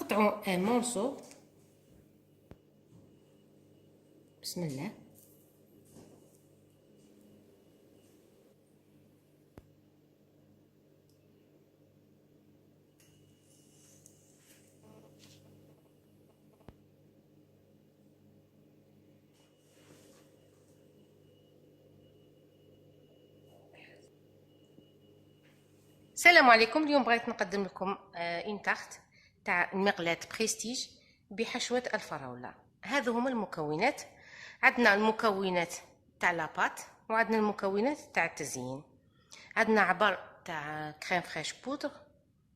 نقطعوا ان مورسو. بسم الله. السلام عليكم. اليوم بغيت نقدم لكم اون تارت تاع المقلاة بريستيج بحشوة الفراولة. هذو هما المكونات. عندنا المكونات تاع لاباط وعندنا المكونات تاع التزيين. عندنا عبر تاع كريم فريش بودر،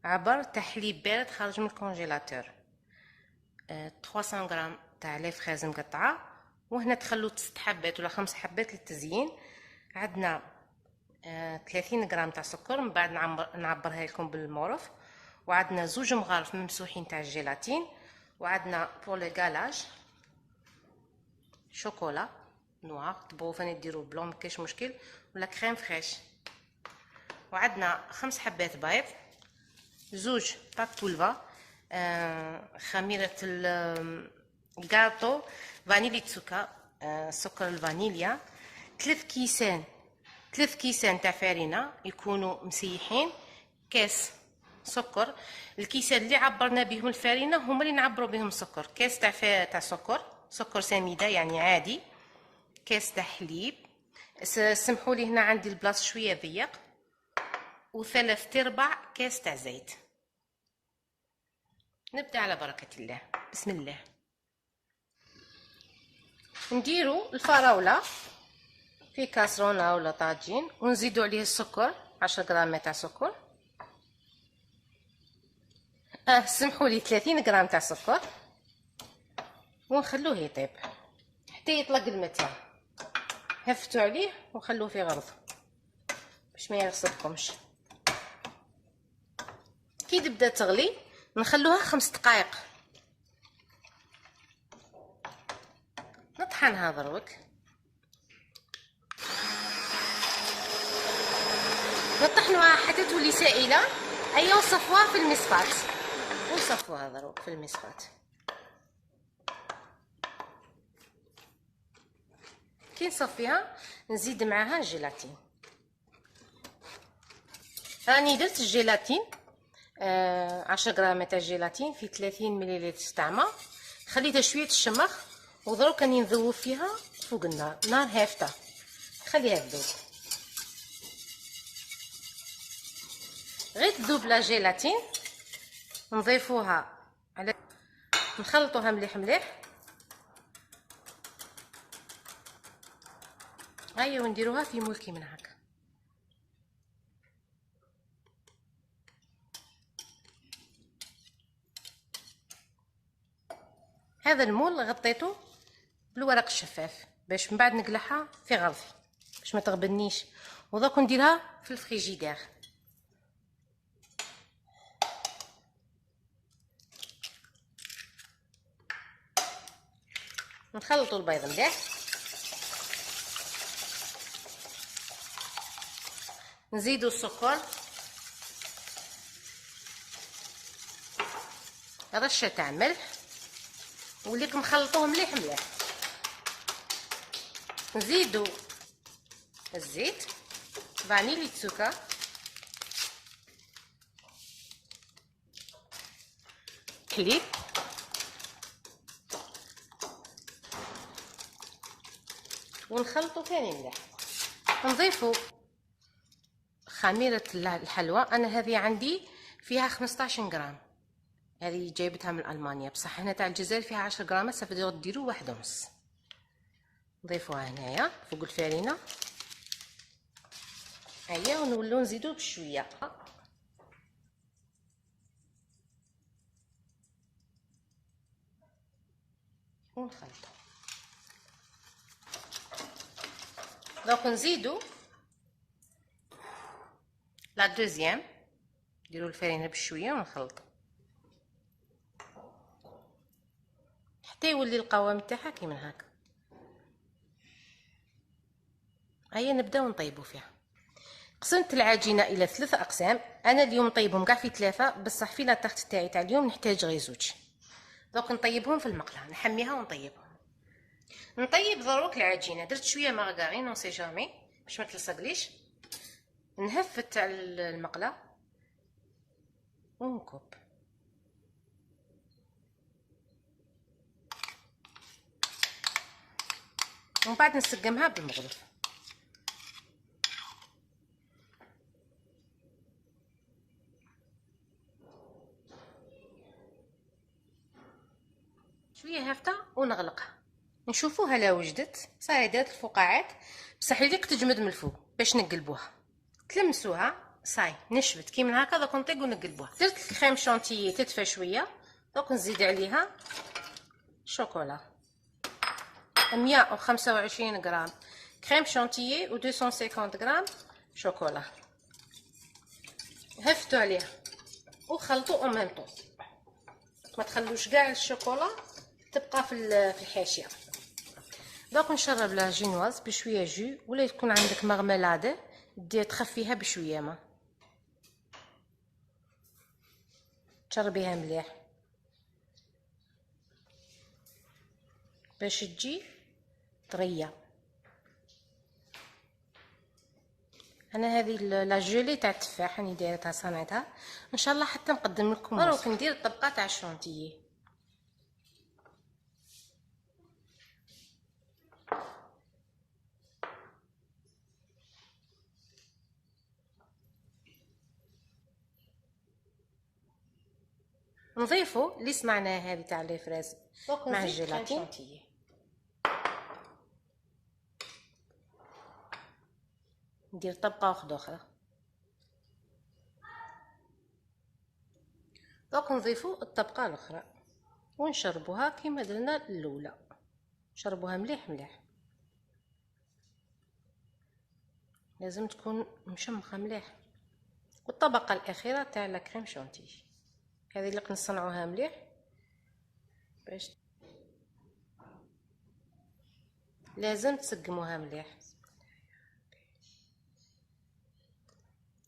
عبر تاع حليب بارد خارج من الكونجيلاتور، 300 غرام تاع لي فريز مقطعه، وهنا تخلوط 6 حبات ولا 5 حبات للتزيين. عندنا 30 غرام تاع سكر، من بعد نعبرها لكم بالمورف. وعندنا 2 مغارف ممسوحين تاع الجيلاتين، وعندنا بور لي غالاج شوكولا نوار، تبغوا فاني ديروا بلون مكاش مشكل، ولا كريم فريش. وعندنا 5 حبات بيض، 2 باب بولفا، خميرة الكاطو، فانيلي تسوكا، سكر الفانيليا، 3 كيسان تاع فرينة يكونوا مسيحين، كاس سكر. الكيسان اللي عبرنا بهم الفرينة هما اللي نعبروا بهم السكر. كاس تاع سكر سميدة يعني عادي، كاس تاع حليب. سمحوا لي هنا عندي البلاص شويه ضيق، و3/4 كاس تاع زيت. نبدا على بركه الله. بسم الله. نديروا الفراوله في كاسرونه ولا طاجين، ونزيدوا عليه السكر 10 غرام تاع سكر، سمحوا لي 30 غرام تاع سكر، ونخلوه يطيب حتى يطلق الماء تاعو. هفتوا عليه وخلوه في غرض باش ما يرصدكمش. كي تبدا تغلي نخلوها 5 دقائق. نطحنها دروك، نطحنوها حتى تولي سائله. ايا وصفوها في المصفات، وصفوها دروك في المصفات. كي نصفيها نزيد معاها الجيلاتين. راني درت الجيلاتين 10 غرام تاع الجيلاتين في 30 مليلتر تاع ماء، خليتها شويه تشمخ، ودروك راني نذوب فيها فوق النار، نار هافته، خليها تذوب. غير تذوب لا جيلاتين نضيفوها على، نخلطوها مليح مليح. هيا ونديروها في مول كي من هكا. هذا المول غطيته بالورق الشفاف باش من بعد نقلعها في غرفي باش ما تغبنيش، ودوك نديرها في الفريجيدير. نخلطوا البيض مليح، نزيدوا السكر، رشه تاع ملح، وليك نخلطوه مليح مليح. نزيدوا الزيت، فانيلي تسوكا، حليب، ونخلطوا ثاني مليح. نضيفوا خميرة الحلوى. انا هذه عندي فيها 15 غرام، هذه جايبتها من المانيا، بصح هنا تاع الجزائر فيها 10 غرام، تقدروا ديروا 1.5. نضيفوها هنايا فوق الفرينه. هيا ونولو نزيدو بشويه، ونخلطو. دونك نزيدو لا دوزيام، نديرو الفرينه بشويه ونخلطو حتى يولي القوام تاعها كيما هكا. هيا نبداو نطيبو فيها. قسمت العجينه الى 3 اقسام. انا اليوم نطيبهم كاع في 3، بصح في لاطاخت تاعي تاع اليوم نحتاج غير 2. دونك نطيبهم في المقله، نحميها ونطيبهم. نطيب دروك العجينه. درت شويه مارغرين اون سي جامي باش ما تلصقليش. نهفت على المقله ونكب. ومن بعد نسقمها بالمغرف. شويه هافته ونغلقها. نشوفوها لا وجدت صاي دات الفقاعات، بصح يديك تجمد من الفوق باش نقلبوها. تلمسوها صاي نشفت كي من هكا. دوك نطيق ونقلبوها. درت الكريم شونتيي تدفى شويه. دوك نزيد عليها شوكولا 125 غرام كريم شونتيي و 250 غرام شوكولا. هفتوا عليها وخلطوا او ميم طون. ما تخلوش كاع الشوكولا تبقى في الحاشيه. دوك نشرب لا جينواز بشويه جو، ولا تكون عندك مرملاده دير تخفيها بشويه ما. تشربيها مليح باش تجي طريه. انا هذه لا جولي تاع التفاح راني دايرتها صنعتها ان شاء الله حتى نقدم لكم. دروك ندير الطبقه تاع الشونتيي. نضيفوا اللي صنعناه هذه تاع لي فريز مع الجيلاتين. ندير طبقه واحده اخرى. دوك نضيفوا الطبقه الاخرى ونشربوها كيما درنا الاولى. نشربوها مليح مليح. لازم تكون مشمخه مليح. والطبقه الاخيره تاع لا كريم شونتي هذه اللي نصنعوها مليح باش لازم تسقموها مليح.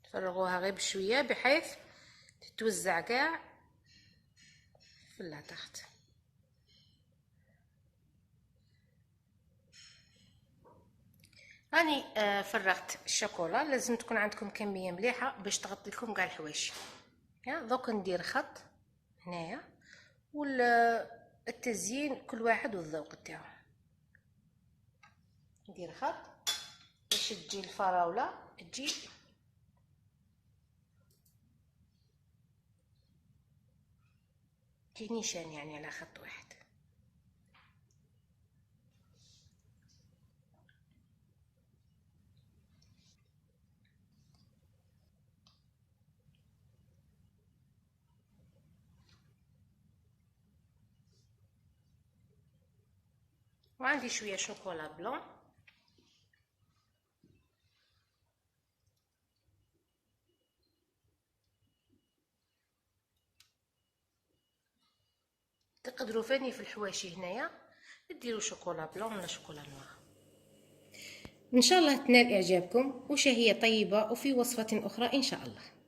تفرغوها غير بشويه بحيث تتوزع كاع في اللاطاخت. راني فرغت الشوكولا. لازم تكون عندكم كميه مليحه باش تغطي لكم كاع الحواشي. دوك ندير خط هنايا، والتزيين كل واحد والذوق تاعو. ندير خط باش تجي الفراوله تجي كي نيشان يعني على خط واحد. وعندي شويه شوكولا بلون. تقدروا فاني في الحواشي هنايا ديروا شوكولا بلون ولا شوكولا نوار. ان شاء الله تنال اعجابكم وشهيه طيبه وفي وصفه اخرى ان شاء الله.